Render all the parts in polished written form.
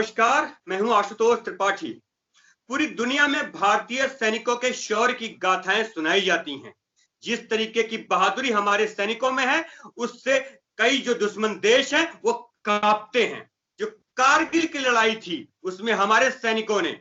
नमस्कार, मैं हूं आशुतोष त्रिपाठी। पूरी दुनिया में भारतीय सैनिकों के शौर्य की गाथाएं सुनाई जाती हैं। जिस तरीके की बहादुरी हमारे सैनिकों में है, उससे कई जो दुश्मन देश हैं वो कांपते हैं। जो कारगिल की लड़ाई थी, उसमें हमारे सैनिकों ने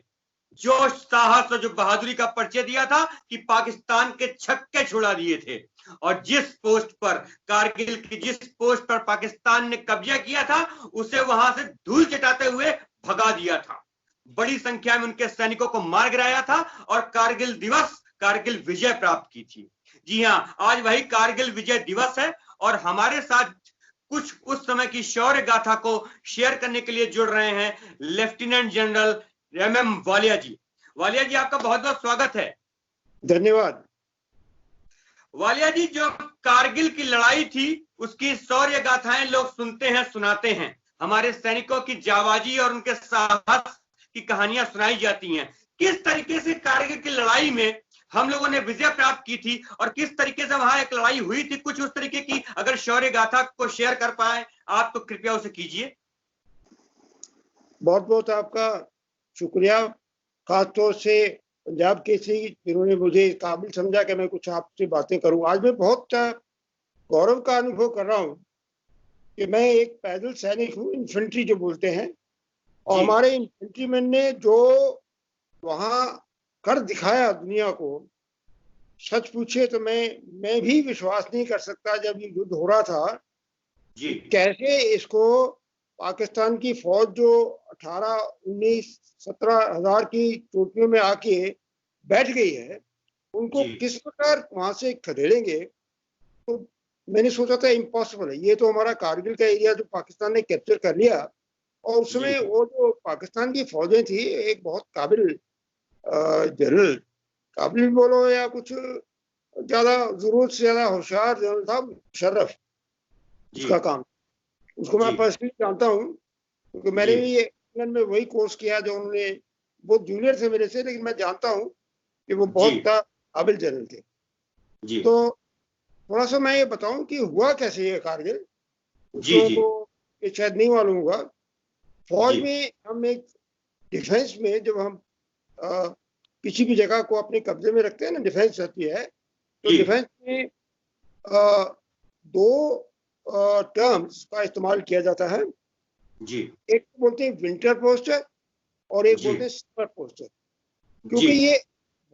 जोश, साहस और जो बहादुरी का परिचय दिया था कि पाकिस्तान के छक्के छुड़ा दिए थे। और जिस पोस्ट पर कारगिल की जिस पोस्ट पर पाकिस्तान ने कब्जा किया था, उसे वहां से धूल चटाते हुए भगा दिया था। बड़ी संख्या में उनके सैनिकों को मार गिराया था और कारगिल दिवस, कारगिल विजय प्राप्त की थी। जी हाँ, आज वही कारगिल विजय दिवस है और हमारे साथ कुछ उस समय की शौर्य गाथा को शेयर करने के लिए जुड़ रहे हैं लेफ्टिनेंट जनरल एम वालिया जी। वालिया जी, आपका बहुत बहुत स्वागत है। धन्यवाद। वालिया जी, जो कारगिल की लड़ाई थी उसकी शौर्य गाथाएं लोग सुनते हैं, सुनाते हैं। हमारे सैनिकों की जाबाजी और उनके साहस की कहानियां सुनाई जाती हैं। किस तरीके से कारगिल की लड़ाई में हम लोगों ने विजय प्राप्त की थी और किस तरीके से वहां एक लड़ाई हुई थी, कुछ उस तरीके की अगर शौर्य गाथा को शेयर कर पाए आप तो कृपया उसे कीजिए। बहुत बहुत आपका शुक्रिया, खासतौर से पंजाब केसरी, जिन्होंने मुझे काबिल समझा कि मैं कुछ आपसे बातें करूं। आज मैं बहुत गौरव का अनुभव कर रहा हूं कि मैं एक पैदल सैनिक हूं, इन्फेंट्री जो बोलते हैं, और हमारे इन्फेंट्रीमैन ने जो वहां कर दिखाया दुनिया को, सच पूछे तो मैं भी विश्वास नहीं कर सकता जब ये युद्ध हो रहा था जी। कैसे इसको पाकिस्तान की फौज जो 18, 19, 17 हजार की चोटियों में आके बैठ गई है, उनको किस प्रकार वहां से खदेड़ेंगे। तो मैंने सोचा था इम्पॉसिबल है, ये तो हमारा कारगिल का एरिया जो पाकिस्तान ने कैप्चर कर लिया। और उसमें वो जो पाकिस्तान की फौजें थी, एक बहुत काबिल जनरल, काबिल बोलो या कुछ ज्यादा जरूरत से ज्यादा होशियार जनरल था मुशर्रफ, उसका काम, उसको मैं पर्सनली जानता हूँ क्योंकि मैंने भी इंग्लैंड में वही कोर्स किया जो उन्होंने, बहुत जूनियर थे मेरे से, लेकिन मैं जानता हूँ कि वो बहुत काबिल जनरल थे। तो थोड़ा सा मैं ये बताऊं कि हुआ कैसे ये कारगिल, को ये शायद नहीं मालूम होगा। फौज में हम एक डिफेंस में, जब हम किसी भी जगह को अपने कब्जे में रखते हैं ना, डिफेंस रहती है, तो डिफेंस में दो टर्म्स का इस्तेमाल किया जाता है जी। एक बोलते हैं विंटर पोस्टर और एक बोलते हैं समर पोस्टर, क्योंकि ये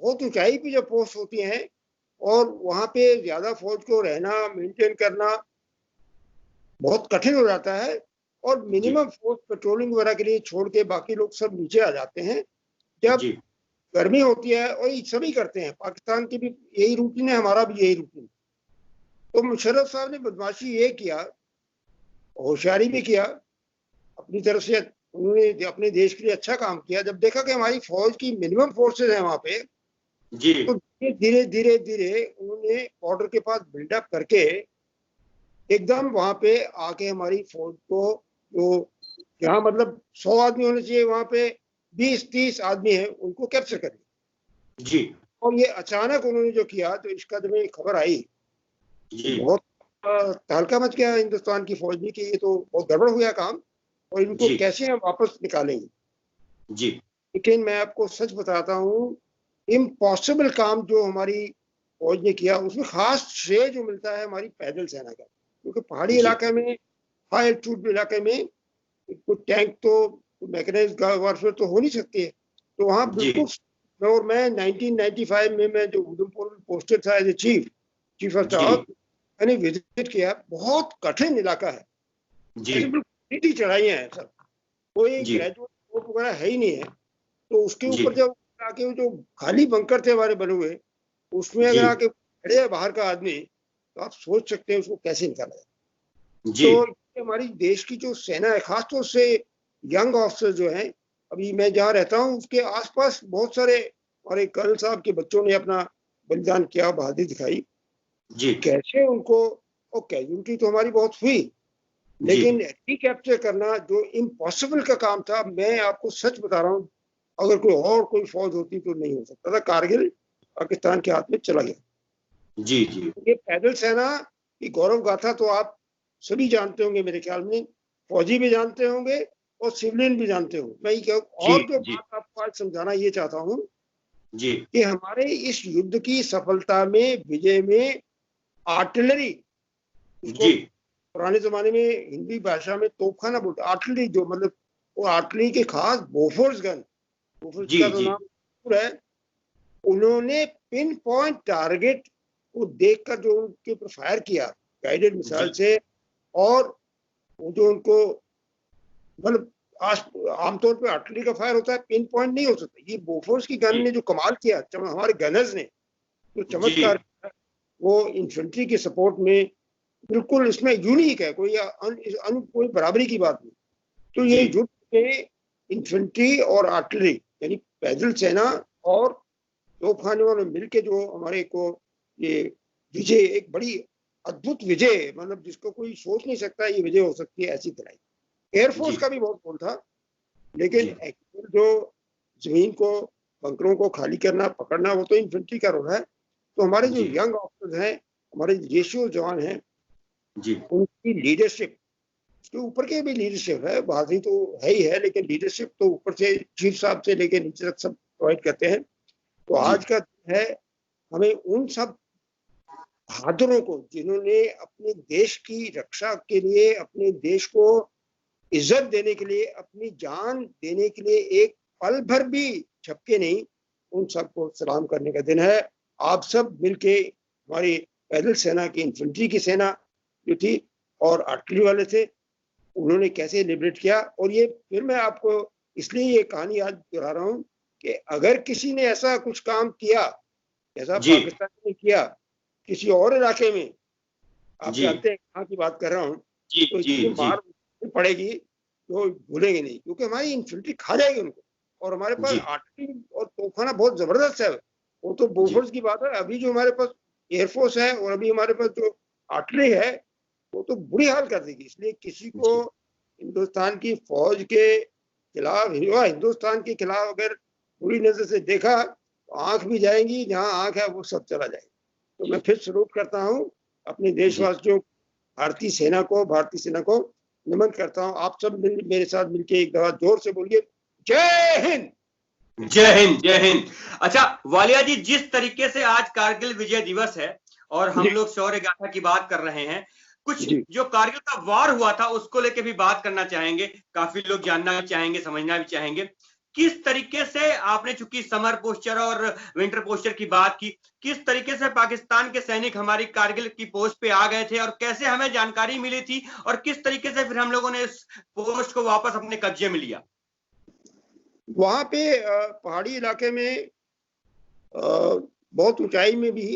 बहुत ऊंचाई पे जो पोस्ट होती हैं और वहां पे ज्यादा फौज को रहना, मेंटेन करना बहुत कठिन हो जाता है और मिनिमम फोर्स पेट्रोलिंग वगैरह के लिए छोड़ के बाकी लोग सब नीचे आ जाते हैं जब गर्मी होती है। और ये सभी करते हैं, पाकिस्तान की भी यही रूटीन है, हमारा भी यही रूटीन। तो मुशर्रफ साहब ने बदमाशी ये किया, होशियारी भी किया अपनी तरफ से, उन्होंने अपने देश के लिए अच्छा काम किया। जब देखा कि हमारी फौज की मिनिमम फोर्सेज है वहां पे तो धीरे धीरे धीरे उन्होंने बॉर्डर के पास बिल्डअप करके एकदम वहां पे आके हमारी फौज को, जो जहाँ मतलब 100 आदमी होने चाहिए वहां पे 20-30 आदमी हैं, उनको कैप्चर कर लिया जी। और ये अचानक उन्होंने जो किया, तो इसका जब खबर आई बहुत तहलका मच गया हिंदुस्तान की फौज में कि ये तो बहुत गड़बड़ हुआ काम और इनको कैसे हम वापस निकालेंगे जी। लेकिन मैं आपको सच बताता हूँ, इम्पॉसिबल काम जो हमारी फौज ने किया, उसमें खास श्रेय जो मिलता है हमारी पैदल सेना का, क्योंकि पहाड़ी इलाके में, हाई एल्टीट्यूड इलाके में कुछ टैंक तो, मैकेनाइज्ड वारफेयर तो हो नहीं सकती है। तो वहाँ बिल्कुल, और मैं 1995 में मैं जो उधमपुर में पोस्टेड था as a chief of staff, मैंने विजिट किया। बहुत कठिन इलाका है जी, चढ़ाइयाँ हैं सब, कोई ग्रेजुएट वगैरह है ही नहीं है। तो उसके ऊपर जब आके जो खाली बंकर थे हमारे बने हुए, उसमें अगर आके खड़े है बाहर का आदमी, तो आप सोच सकते हैं उसको कैसे निकाला जाए। तो हमारी देश की जो सेना है, खासतौर से यंग ऑफिसर जो हैं, अभी मैं जहाँ रहता हूँ उसके आसपास बहुत सारे हमारे कर्नल साहब के बच्चों ने अपना बलिदान किया, बहादुरी दिखाई जी। कैसे उनको, और कैजुअलिटी तो हमारी बहुत हुई, लेकिन रिकैप्चर करना जो इम्पॉसिबल का काम था, मैं आपको सच बता रहा हूँ, अगर कोई फौज होती तो नहीं हो सकता था। कारगिल पाकिस्तान के हाथ में चला गया जी जी। ये पैदल सेना की गौरव गाथा तो आप सभी जानते होंगे, मेरे ख्याल में फौजी भी जानते होंगे और सिविलियन भी जानते हो। मैं ये और जो बात आपको आज समझाना ये चाहता हूँ जी कि हमारे इस युद्ध की सफलता में, विजय में आर्टिलरी, इसको पुराने जमाने में हिंदी भाषा में तोपखाना बोलते, आर्टिलरी जो मतलब वो आर्टिलरी के खास बोफोर्स गन, बोफोर्स का तो नाम है, उन्होंने पिन पॉइंट टारगेट को देखकर जो उनके ऊपर फायर किया गाइडेड मिसाइल से, और वो जो उनको मतलब आमतौर पे आर्टिलरी का फायर होता है, पिन पॉइंट नहीं हो सकता। ये बोफोर्स की गन ने जो कमाल किया, हमारे गनर्स ने जो चमत्कार किया, वो इन्फेंट्री के सपोर्ट में बिल्कुल इसमें यूनिक है, कोई बराबरी की बात नहीं। तो ये युद्ध में इन्फेंट्री और आर्टिलरी यानी पैदल सेना और तोपखाने वालों मिलके जो हमारे को ये विजय, एक बड़ी अद्भुत विजय, मतलब जिसको कोई सोच नहीं सकता ये विजय हो सकती है, ऐसी तरह। एयरफोर्स का भी बहुत रोल था, लेकिन जो जमीन को, बंकरों को खाली करना, पकड़ना, वो तो इन्फेंट्री का रोल है। तो हमारे जो यंग ऑफिसर्स हैं, हमारे रेशियो जवान हैं, उनकी लीडरशिप, उसके ऊपर के भी लीडरशिप है, बहादुरी तो है ही है, लेकिन लीडरशिप तो ऊपर से चीफ साहब से लेके नीचे तक सब प्रोवाइड करते हैं। तो आज का है हमें उन सब बहादुरों को, जिन्होंने अपने देश की रक्षा के लिए, अपने देश को इज्जत देने के लिए, अपनी जान देने के लिए एक पल भर भी झपके नहीं, उन सबको सलाम करने का दिन है। आप सब मिलके, हमारी पैदल सेना की, इन्फेंट्री की सेना जो थी और आर्टिलरी वाले थे, उन्होंने कैसे लिबरेट किया। और ये फिर मैं आपको इसलिए ये कहानी आज दोहरा रहा हूँ कि अगर किसी ने ऐसा कुछ काम किया जैसा पाकिस्तान ने किया किसी और इलाके में, आप जानते हैं कहाँ की बात कर रहा हूँ, तो इतनी मार पड़ेगी तो भूलेंगे नहीं, क्योंकि हमारी इन्फेंट्री खा जाएगी उनको। और हमारे पास आर्टिलरी और तोपखाना बहुत जबरदस्त है। वो तो बोफोर्स की बात है, अभी जो हमारे पास एयरफोर्स है और अभी हमारे पास जो आर्टिलरी है, वो तो बुरी हाल कर देगी। इसलिए किसी को हिंदुस्तान की फौज के खिलाफ, हिंदुस्तान के खिलाफ अगर बुरी नजर से देखा तो आंख भी जाएंगी, जहाँ आंख है वो सब चला जाएगा। तो मैं फिर सलूट करता हूँ अपने देशवासियों, भारतीय सेना को नमन करता हूँ। आप सब मेरे साथ मिलके एक दफा जोर से बोलिए, जय हिंद। जय हिंद, जय हिंद। अच्छा वालिया जी, जिस तरीके से आज कारगिल विजय दिवस है और हम लोग शौर्य गाथा की बात कर रहे हैं, कुछ जो कारगिल का वार हुआ था उसको लेके भी बात करना चाहेंगे। काफी लोग जानना भी चाहेंगे, समझना भी चाहेंगे किस तरीके से आपने, चूंकि समर पोस्चर और विंटर पोस्चर की बात की, किस तरीके से पाकिस्तान के सैनिक हमारी कारगिल की पोस्ट पे आ गए थे और कैसे हमें जानकारी मिली थी और किस तरीके से फिर हम लोगों ने इस पोस्ट को वापस अपने कब्जे में लिया। वहां पे पहाड़ी इलाके में बहुत ऊंचाई में भी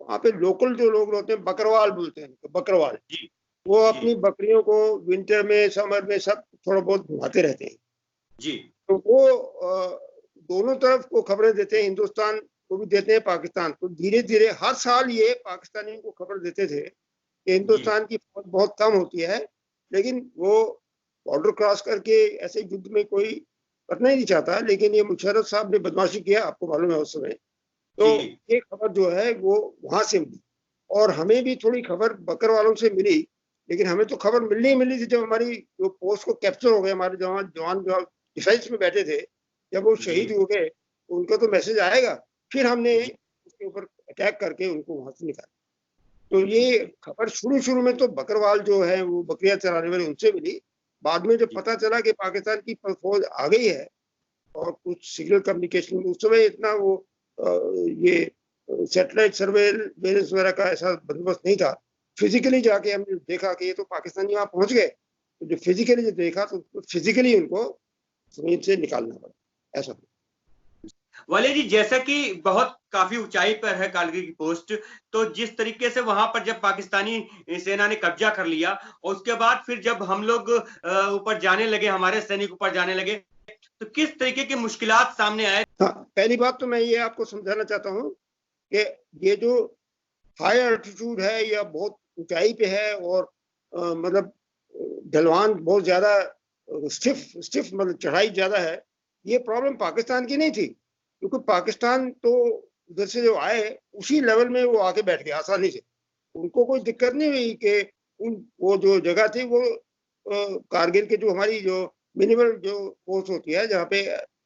वहां पे लोकल जो लोग होते हैं, बकरवाल बोलते हैं, तो बकरवाल वो अपनी बकरियों को विंटर में, समर में सब थोड़ा बहुत घुमाते रहते हैं जी। तो वो दोनों तरफ को खबरें देते हैं, हिंदुस्तान को भी देते हैं, पाकिस्तान को। धीरे धीरे हर साल ये पाकिस्तानियों को खबर देते थे कि हिंदुस्तान की फौज बहुत कम होती है, लेकिन वो बॉर्डर क्रॉस करके ऐसे युद्ध में कोई करना ही नहीं चाहता। लेकिन ये मुशर्रफ साहब ने बदमाशी किया, आपको मालूम है उस समय। तो ये खबर जो है वो वहां से मिली, और हमें भी थोड़ी खबर बकर वालों से मिली, लेकिन हमें तो खबर मिलनी ही मिली थी जब हमारी जो पोस्ट को कैप्चर हो गए, हमारे जवान जो डिफेंस में बैठे थे, जब वो शहीद हो गए उनका तो मैसेज आएगा, फिर हमने उसके ऊपर अटैक करके उनको वहां से निकाला। तो ये खबर शुरू में तो बकरवाल जो है वो बकरियां चराने वाले, उनसे मिली। बाद में जब पता चला कि पाकिस्तान की फौज आ गई है और कुछ सिग्नल कम्युनिकेशन, उस समय इतना वो ये सैटेलाइट सर्वेलेंस वगैरह का ऐसा बंदोबस्त नहीं था। फिजिकली जाके हमने देखा कि ये तो पाकिस्तानी वहां पहुंच गए, तो जो फिजिकली जो देखा तो फिजिकली उनको जमीन से निकालना पड़ा, ऐसा। वाले जी, जैसा कि बहुत काफी ऊंचाई पर है कारगिल की पोस्ट, तो जिस तरीके से वहां पर जब पाकिस्तानी सेना ने कब्जा कर लिया और उसके बाद फिर जब हम लोग ऊपर जाने लगे, हमारे सैनिक ऊपर जाने लगे, तो किस तरीके की मुश्किलात सामने आए? हाँ, पहली बात तो मैं ये आपको समझाना चाहता हूँ कि ये जो हाई अल्टीट्यूड है या बहुत ऊंचाई पे है और मतलब ढलवान बहुत ज्यादा स्टिफ मतलब चढ़ाई ज्यादा है, ये प्रॉब्लम पाकिस्तान की नहीं थी, क्योंकि पाकिस्तान तो उधर से जो आए उसी लेवल में वो आके बैठ गए आसानी से। उनको कोई दिक्कत नहीं हुई कि वो जो जगह थी वो कारगिल के जो हमारी जो मिनिमल जो फोर्स होती है, जहाँ पे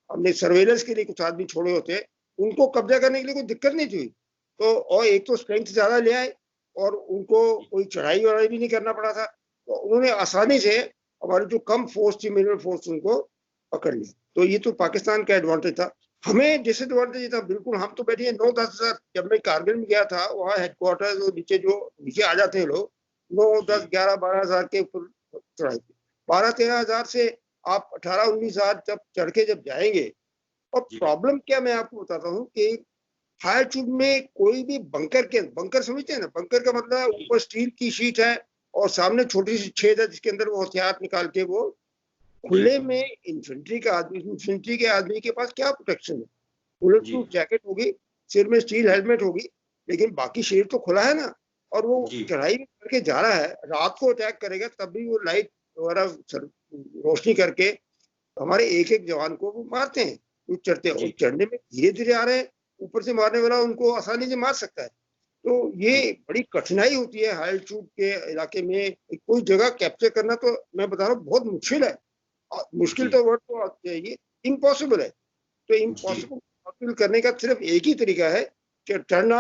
हमने सर्वेलेंस के लिए कुछ आदमी छोड़े होते हैं, उनको कब्जा करने के लिए कोई दिक्कत नहीं थी। तो और एक तो स्ट्रेंथ ज्यादा ले आए और उनको कोई चढ़ाई वढ़ाई भी नहीं करना पड़ा था, तो उन्होंने आसानी से हमारी जो कम फोर्स थी, मिनिमल फोर्स, उनको पकड़ लिया। तो ये तो पाकिस्तान का एडवांटेज था। हमें डिसएडवांटेज था बिल्कुल। हम तो बैठे 9-10 हजार, जब मैं कारगिल में गया था वहाँ हेडक्वार्टर जो नीचे आ जाते हैं लोग, 9-10-11-12 हजार के ऊपर चढ़ाई थी। 12-13 हजार से आप 18-19 हजार जब चढ़ के जब जाएंगे, और प्रॉब्लम क्या मैं आपको बताता हूँ कि हाई ट्यूब में कोई भी बंकर समझते हैं ना, बंकर का मतलब ऊपर स्टील की शीट है और सामने छोटी सी छेद है जिसके अंदर वो हथियार निकाल के वो खुले में इन्फेंट्री के आदमी के पास क्या प्रोटेक्शन है? बुलेट प्रूफ जैकेट होगी, सिर में स्टील हेलमेट होगी, लेकिन बाकी शरीर तो खुला है ना। और वो चढ़ाई करके जा रहा है, रात को अटैक करेगा तब भी वो लाइट वगैरह रोशनी करके हमारे एक एक जवान को वो मारते हैं। वो चढ़ते हैं, चढ़ने में धीरे धीरे आ रहे हैं, ऊपर से मारने वाला उनको आसानी से मार सकता है। तो ये बड़ी कठिनाई होती है हाई एल्टीट्यूड के इलाके में कोई जगह कैप्चर करना। तो मैं बता रहा हूँ बहुत मुश्किल है। मुश्किल तो वर्ड तो ये इम्पॉसिबल है। तो इम्पॉसिबल करने का सिर्फ एक ही तरीका है कि चढ़ना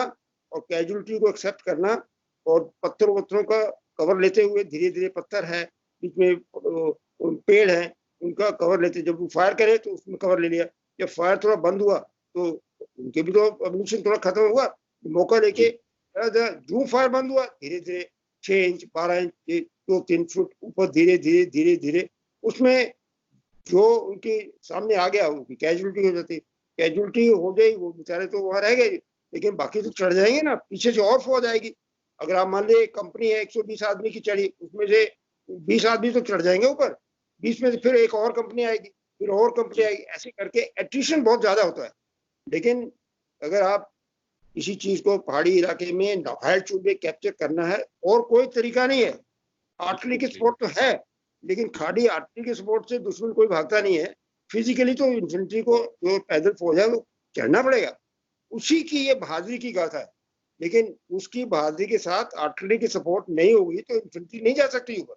और कैजुअलिटी को एक्सेप्ट करना और पत्थरों का कवर लेते हुए, धीरे धीरे पत्थर है, बीच में पेड़ है, उनका कवर लेते, जब वो फायर करे तो उसमें कवर ले लिया। जब फायर थोड़ा बंद हुआ तो उनके भी तो एमिनिशन थोड़ा खत्म हुआ, मौका लेके जूम फायर बंद हुआ, धीरे धीरे 6 इंच 12 इंच 2-3 फुट ऊपर धीरे धीरे उसमें जो उनके सामने आ गया उनकी कैजुअलिटी हो जाती। कैजुअलिटी हो गई, वो बेचारे तो वहां रह गए, लेकिन बाकी तो चढ़ जाएंगे ना, पीछे से और फौज आएगी। अगर आप मान लीजिए कंपनी है 120 आदमी की चढ़ी, उसमें से 20 आदमी तो चढ़ जाएंगे ऊपर, 20 में से फिर एक और कंपनी आएगी, फिर और कंपनी आएगी, ऐसे करके एट्रिशन बहुत ज्यादा होता है। लेकिन अगर आप किसी चीज को पहाड़ी इलाके में हाई एल्टीट्यूड में कैप्चर करना है और कोई तरीका नहीं है। आर्टिलरी की सपोर्ट तो है, लेकिन खाली आर्टिलरी के सपोर्ट से दुश्मन कोई भागता नहीं है। फिजिकली तो इन्फेंट्री को जो पैदल फौज है वो चढ़ना पड़ेगा, उसी की ये बहादुरी की गाथा है। लेकिन उसकी बहादुरी के साथ आर्टिलरी की सपोर्ट नहीं होगी तो इन्फेंट्री नहीं जा सकती ऊपर।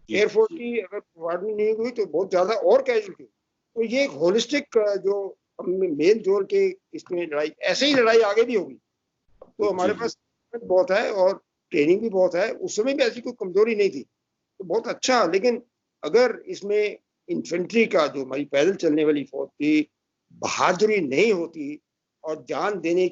एयरफोर्स की अगर प्रोवाइड नहीं हुई तो बहुत ज्यादा और कैजुअलिटी। तो ये एक होलिस्टिक जो मेन जोर के इसमें लड़ाई, ऐसे ही लड़ाई आगे भी होगी। तो हमारे पास बहुत है और ट्रेनिंग भी बहुत है, उस समय भी ऐसी कोई कमजोरी नहीं थी, तो बहुत अच्छा। लेकिन अगर इसमें इन्फेंट्री का जो हमारी पैदल चलने वाली फौज की बहादुरी नहीं होती और जान देने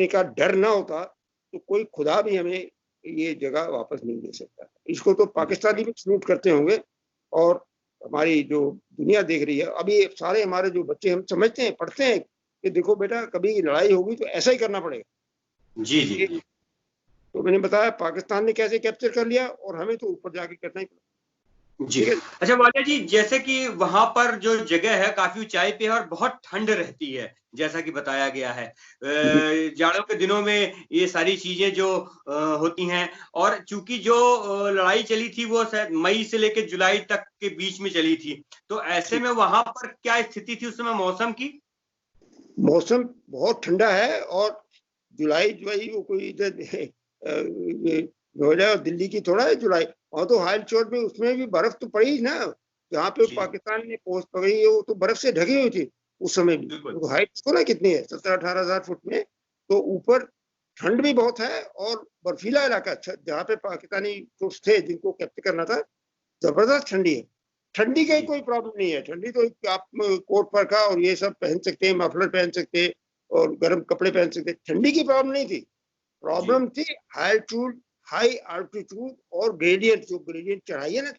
का डर ना होता तो कोई खुदा भी हमें ये जगह वापस नहीं दे सकता। इसको तो पाकिस्तानी भी सल्यूट करते होंगे और हमारी जो दुनिया देख रही है। अभी सारे हमारे जो बच्चे, हम समझते हैं, पढ़ते हैं कि देखो बेटा कभी लड़ाई होगी तो ऐसा ही करना पड़ेगा। जी। तो मैंने बताया पाकिस्तान ने कैसे कैप्चर कर लिया और हमें तो ऊपर जाके करना ही पड़ा। जी। अच्छा वालिया जी, जैसे कि वहां पर जो जगह है काफी ऊंचाई पे है और बहुत ठंड रहती है, जैसा कि बताया गया है। जाड़ों के दिनों में ये सारी चीजें जो होती हैं, और चूंकि जो लड़ाई चली थी वो मई से लेकर जुलाई तक के बीच में चली थी, तो ऐसे में वहां पर क्या स्थिति थी उस समय मौसम की? मौसम बहुत ठंडा है और जुलाई वो कोई इधर नोएडा और दिल्ली की थोड़ा है जुलाई, और तो हाई एल्टीट्यूड में उसमें भी बर्फ तो पड़ी ना। जहाँ पे पाकिस्तान ने पोस्ट पकड़ी है वो तो बर्फ से ढकी हुई थी उस समय भी। तो हाइट तो ना कितनी है, 17-18 हजार फुट में, तो ऊपर ठंड भी बहुत है और बर्फीला इलाका। जहाँ पे पाकिस्तानी ट्रूप्स थे जिनको कैप्चर करना था, जबरदस्त ठंडी है। ठंडी का कोई प्रॉब्लम नहीं है, ठंडी तो आप कोट पर का और ये सब पहन सकते हैं, मफलर पहन सकते हैं और गर्म कपड़े पहन सकते हैं, ठंडी की प्रॉब्लम नहीं थी। प्रॉब्लम थी हाई एल्टीट्यूड और ग्रेडियंट। जो ग्रेडियंट चढ़ाई है ना,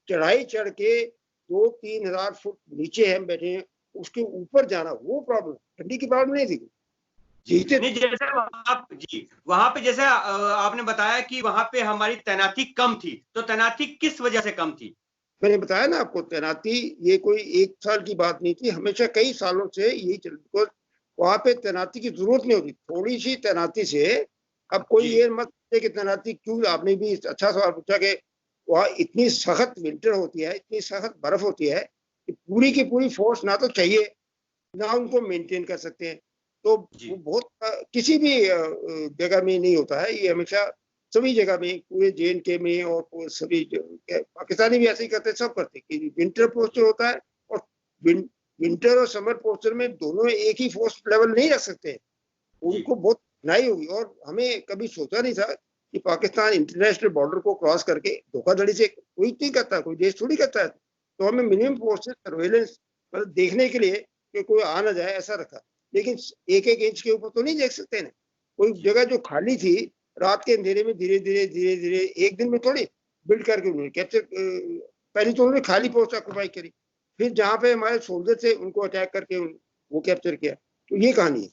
चढ़ाई चढ़ के 2-3 हजार फुट नीचे हम बैठे हैं, उसके ऊपर जाना, वो प्रॉब्लम। ठंडी की प्रॉब्लम नहीं थी। वहां पे जैसे आपने बताया कि वहां पे हमारी तैनाती कम थी, तो तैनाती किस वजह से कम थी? मैंने बताया ना आपको, तैनाती ये कोई 1 साल की बात नहीं थी, हमेशा कई सालों से यही चल। वहां पे तैनाती की जरूरत नहीं होती, थोड़ी सी तैनाती से। अब कोई ये मत कि तैनाती क्यों, आपने भी अच्छा सवाल पूछा कि वहाँ इतनी सख्त विंटर होती है, इतनी सख्त बर्फ होती है कि पूरी की पूरी फोर्स ना तो चाहिए ना उनको मेंटेन कर सकते हैं। तो वो बहुत किसी भी जगह में नहीं होता है, ये हमेशा सभी जगह में, पूरे JNK में और सभी पाकिस्तानी भी ऐसे ही करते, सब करते कि विंटर पोस्टर होता है और विंटर और समर पोस्टर में दोनों एक ही फोर्स लेवल नहीं रख सकते, उनको बहुत कठिनाई होगी। और हमें कभी सोचा नहीं था कि पाकिस्तान इंटरनेशनल बॉर्डर को क्रॉस करके धोखाधड़ी से कोई नहीं करता, कोई देश थोड़ी करता है, तो हमें मिनिमम फोर्सेस सर्वेलेंस मतलब देखने के लिए कि कोई आ ना जाए ऐसा रखा। लेकिन एक एक इंच के ऊपर तो नहीं देख सकते ना, कोई जगह जो खाली थी रात के अंधेरे में धीरे धीरे एक दिन में थोड़ी बिल्ड करके उन्होंने कैप्चर, पहले तो उन्होंने खाली पोस्ट ऑक्युपाई करी, फिर जहाँ पे हमारे सोल्जर थे उनको अटैक करके वो कैप्चर किया। तो ये कहानी है।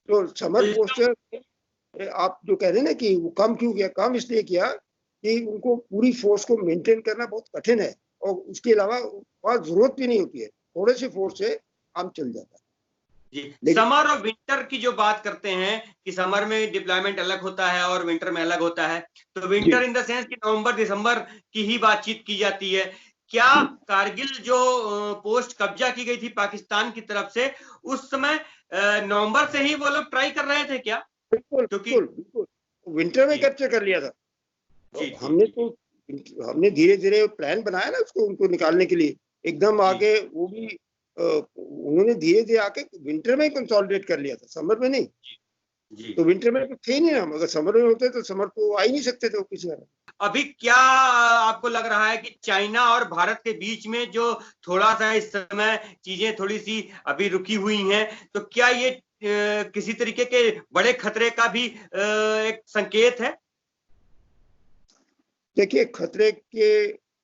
तो समर पोस्टर आप जो कह रहे हैं ना कि वो कम क्यों किया, कम इसलिए किया कि उनको पूरी फोर्स को मेंटेन करना बहुत कठिन है और उसके अलावा बहुत जरूरत भी नहीं होती है, थोड़े से फोर्स से काम चल जाता है। जी, समर और विंटर की जो बात करते हैं कि समर में डिप्लॉयमेंट अलग होता है और विंटर में अलग होता है, तो विंटर इन द सेंस कि नवंबर दिसंबर की ही बातचीत की जाती है। क्या कारगिल जो पोस्ट कब्जा की गई थी पाकिस्तान की तरफ से, उस समय नवंबर से ही वो लोग ट्राई कर रहे थे क्या? बिल्कुल बिल्कुल विंटर में कैप्चर कर लिया था। तो हमने धीरे धीरे प्लान बनाया ना उसको, उनको निकालने के लिए एकदम आगे, वो भी उन्होंने धीरे धीरे आके विंटर में कंसोलिडेट कर लिया था, समर में नहीं। तो विंटर में तो थे नहीं हम, अगर समर में होते तो समर को आ ही नहीं सकते थे किसी तरह। अभी क्या आपको लग रहा है कि चाइना और भारत के बीच में जो थोड़ा सा इस समय चीजें थोड़ी सी अभी रुकी हुई हैं, तो क्या ये किसी तरीके के बड़े खतरे का भी एक संकेत है? देखिए, खतरे के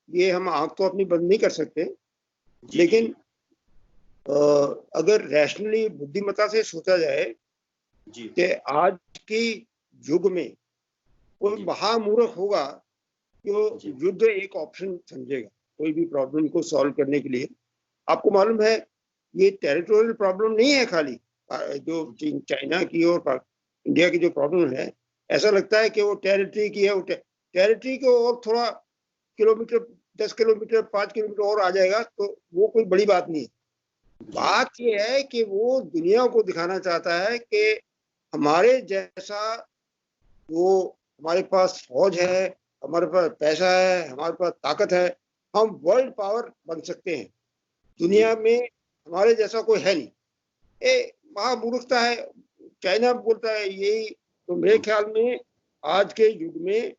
ये हम आंख तो अपनी बंद नहीं कर सकते, लेकिन अगर रैशनली बुद्धिमत्ता से सोचा जाए कि आज की युग में कोई महामूर्ख होगा जो युद्ध एक ऑप्शन समझेगा कोई भी प्रॉब्लम को सॉल्व करने के लिए। आपको मालूम है ये टेरिटोरियल प्रॉब्लम नहीं है खाली, जो चाइना की और इंडिया की जो प्रॉब्लम है, ऐसा लगता है कि वो टेरिटरी की है, वो टेरिटरी को और थोड़ा किलोमीटर 10 किलोमीटर 5 किलोमीटर और आ जाएगा तो वो कोई बड़ी बात नहीं है। बात ये है कि वो दुनिया को दिखाना चाहता है कि हमारे जैसा, वो हमारे पास फौज है, हमारे पास पैसा है, हमारे पास ताकत है, हम वर्ल्ड पावर बन सकते हैं, दुनिया में हमारे जैसा कोई है नहीं। ये महामूर्खता है। चाइना बोलता है यही। तो मेरे ख्याल में आज के युग में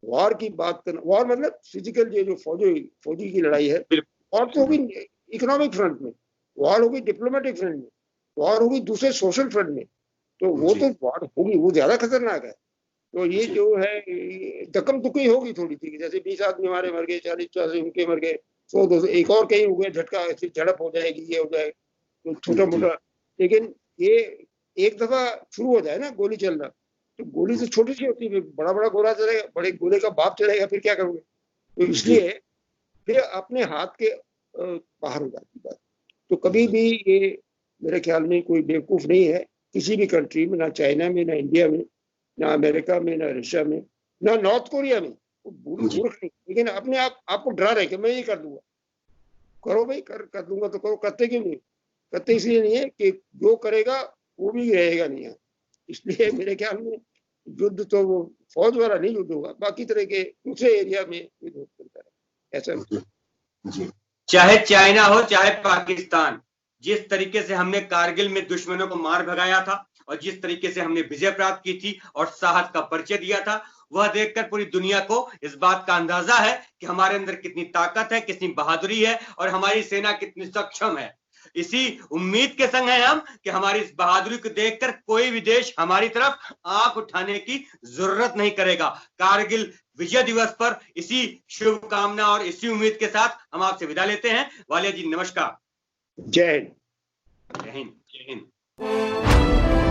वॉर की बात करना, वॉर मतलब फिजिकल ये जो फौजी की लड़ाई है, और तो होगी इकोनॉमिक फ्रंट में, वॉर होगी डिप्लोमेटिक फ्रंट में, वॉर होगी दूसरे सोशल फ्रंट में, तो वो तो वॉर होगी, वो ज्यादा खतरनाक है। तो ये जो है धक्कम धुक्की होगी थोड़ी सी, जैसे 20 आदमी हमारे मर गए, 40-50 उनके मर गए, 100-200 एक और कहीं हो गए, झटका ऐसी झड़प हो जाएगी, ये हो जाएगा, तो छोटा मोटा। लेकिन ये एक दफा शुरू हो जाए ना गोली चलना, तो गोली तो छोटी सी होती है, बड़ा बड़ा गोला चलेगा, बड़े गोले का बाप चलेगा, फिर क्या करोगे? तो इसलिए फिर अपने हाथ के बाहर हो जाती बात। तो कभी भी ये मेरे ख्याल में कोई बेवकूफ नहीं है किसी भी कंट्री में, ना चाइना में, ना इंडिया में, ना अमेरिका में, ना रशिया में, ना नॉर्थ कोरिया में, मूर्ख नहीं, लेकिन अपने आपको डरा रहे कि मैं ये कर दूंगा। करो भाई, कर दूंगा तो करो, करते क्यों नहीं? करते इसलिए नहीं है कि जो करेगा वो भी रहेगा नहीं है। इसलिए मेरे ख्याल में युद्ध तो वो फौज वाला नहीं युद्ध होगा, बाकी तरह के दूसरे एरिया में युद्ध चलता है, ऐसा। चाहे चाइना हो चाहे पाकिस्तान, जिस तरीके से हमने कारगिल में दुश्मनों को मार भगाया था और जिस तरीके से हमने विजय प्राप्त की थी और साहस का परिचय दिया था, वह देखकर पूरी दुनिया को इस बात का अंदाजा है कि हमारे अंदर कितनी ताकत है, कितनी बहादुरी है और हमारी सेना कितनी सक्षम है। इसी उम्मीद के संग हैं हम कि हमारी इस बहादुरी को देखकर कोई भी देश हमारी तरफ आंख उठाने की जरूरत नहीं करेगा। कारगिल विजय दिवस पर इसी शुभकामना और इसी उम्मीद के साथ हम आपसे विदा लेते हैं। वालिया जी नमस्कार। जय हिंद। जय हिंद। जय हिंद।